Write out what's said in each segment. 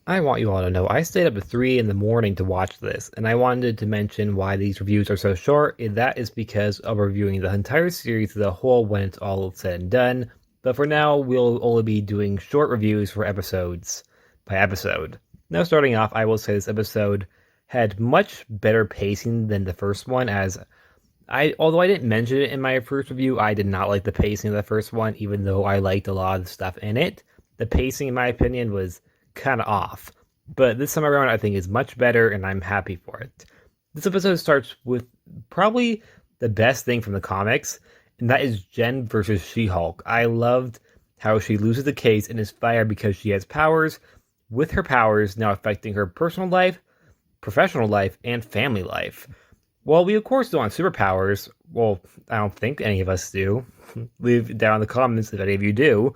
I want you all to know I stayed up at 3 in the morning to watch this, and I wanted to mention why these reviews are so short, and that is because of reviewing the entire series as a whole when it's all said and done. But for now, we'll only be doing short reviews for episodes by episode. Now, starting off, I will say this episode had much better pacing than the first one, as although I didn't mention it in my first review, I did not like the pacing of the first one, even though I liked a lot of the stuff in it. The pacing, in my opinion, was kind of off. But this time around, I think is much better, and I'm happy for it. This episode starts with probably the best thing from the comics, and that is Jen versus She-Hulk. I loved how she loses the case and is fired because she has powers, with her powers now affecting her personal life, professional life, and family life. Well, we of course don't have superpowers. Well, I don't think any of us do. Leave down in the comments if any of you do.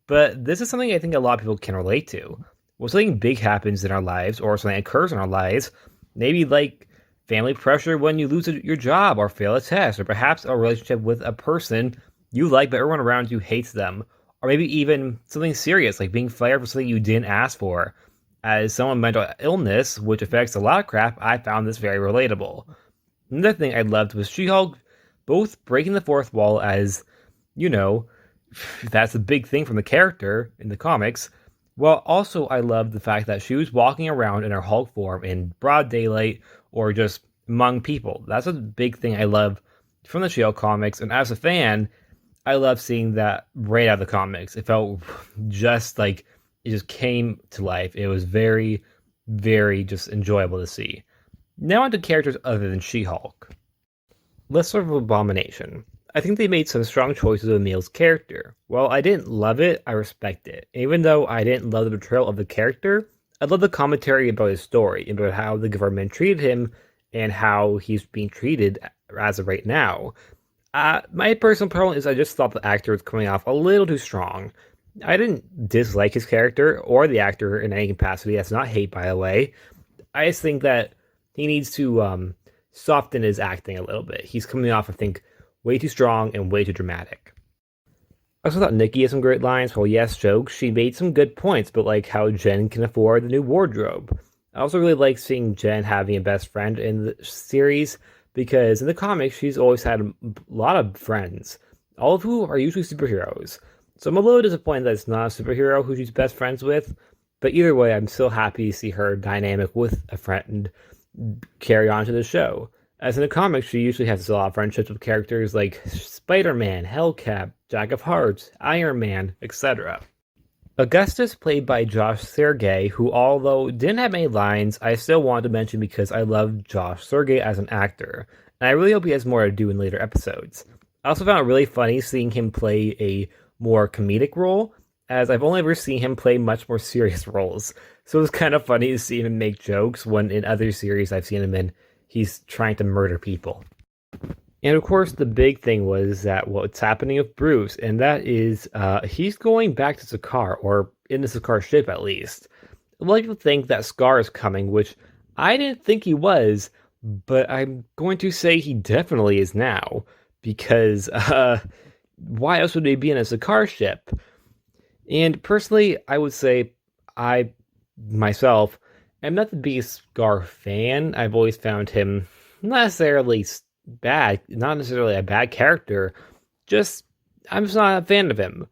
But this is something I think a lot of people can relate to. When something big happens in our lives, or something occurs in our lives, maybe like family pressure when you lose your job or fail a test, or perhaps a relationship with a person you like but everyone around you hates them, or maybe even something serious like being fired for something you didn't ask for. As someone with mental illness, which affects a lot of crap, I found this very relatable. Another thing I loved was She-Hulk both breaking the fourth wall as, you know, that's a big thing from the character in the comics. Well, also I loved the fact that she was walking around in her Hulk form in broad daylight or just among people. That's a big thing I love from the She-Hulk comics, and as a fan, I love seeing that right out of the comics. It felt just like it just came to life. It was very, very just enjoyable to see. Now on to characters other than She-Hulk. Let's start with Abomination. I think they made some strong choices with Emil's character. While I didn't love it, I respect it. Even though I didn't love the portrayal of the character, I love the commentary about his story, about how the government treated him, and how he's being treated as of right now. My personal problem is I just thought the actor was coming off a little too strong. I didn't dislike his character or the actor in any capacity. That's not hate, by the way. I just think that he needs to soften his acting a little bit. He's coming off, I think, way too strong and way too dramatic. I also thought Nikki had some great lines. Well, yes, jokes. She made some good points, but like how Jen can afford the new wardrobe. I also really like seeing Jen having a best friend in the series, because in the comics, she's always had a lot of friends, all of who are usually superheroes. So I'm a little disappointed that it's not a superhero who she's best friends with, but either way, I'm still happy to see her dynamic with a friend carry on to the show. As in the comics, she usually has a lot of friendships with characters like Spider-Man, Hellcat, Jack of Hearts, Iron Man, etc. Augustus, played by Josh Sergey, who although didn't have many lines, I still wanted to mention because I love Josh Sergey as an actor, and I really hope he has more to do in later episodes. I also found it really funny seeing him play a more comedic role, as I've only ever seen him play much more serious roles. So it was kind of funny to see him make jokes when in other series I've seen him in, he's trying to murder people. And of course, the big thing was that what's happening with Bruce, and that is he's going back to Skaar, or in the Skaar ship at least. A lot of people think that Skaar is coming, which I didn't think he was, but I'm going to say he definitely is now, because why else would he be in a Skaar ship? And personally, I would say I, myself, am not the biggest Skaar fan. I've always found him not necessarily bad, not necessarily a bad character, just I'm just not a fan of him.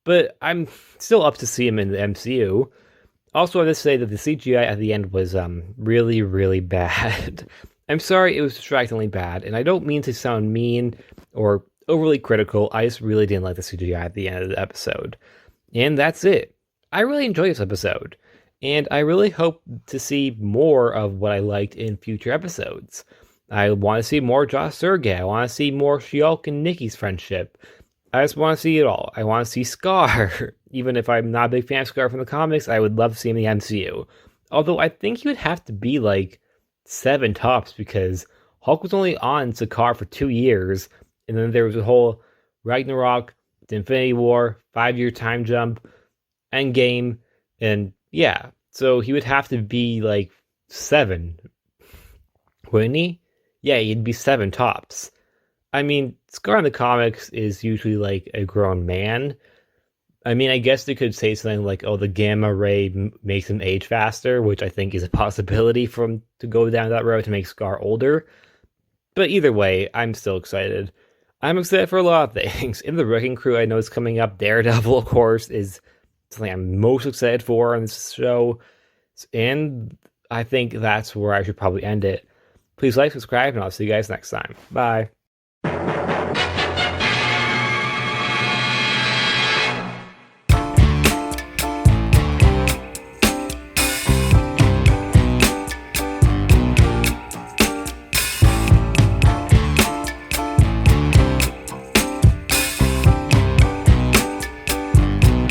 But I'm still up to see him in the MCU. Also, I have to say that the CGI at the end was really, really bad. I'm sorry it was distractingly bad, and I don't mean to sound mean or overly critical. I just really didn't like the CGI at the end of the episode. And that's it. I really enjoyed this episode, and I really hope to see more of what I liked in future episodes. I want to see more Josh Sergey. I want to see more She-Hulk and Nikki's friendship. I just want to see it all. I want to see Skaar. Even if I'm not a big fan of Skaar from the comics, I would love to see him in the MCU. Although I think he would have to be like 7 tops, because Hulk was only on Skaar for 2 years, and then there was a whole Ragnarok, the Infinity War, 5-year time jump, Endgame, and yeah. So he would have to be like 7, wouldn't he? Yeah, he'd be 7 tops. I mean, Skaar in the comics is usually like a grown man, I mean, I guess they could say something like, "Oh, the gamma ray makes him age faster," which I think is a possibility for him to go down that road to make Skaar older. But either way, I'm still excited. I'm excited for a lot of things. In the Wrecking Crew, I know is coming up. Daredevil, of course, is something I'm most excited for on this show. And I think that's where I should probably end it. Please like, subscribe, and I'll see you guys next time. Bye.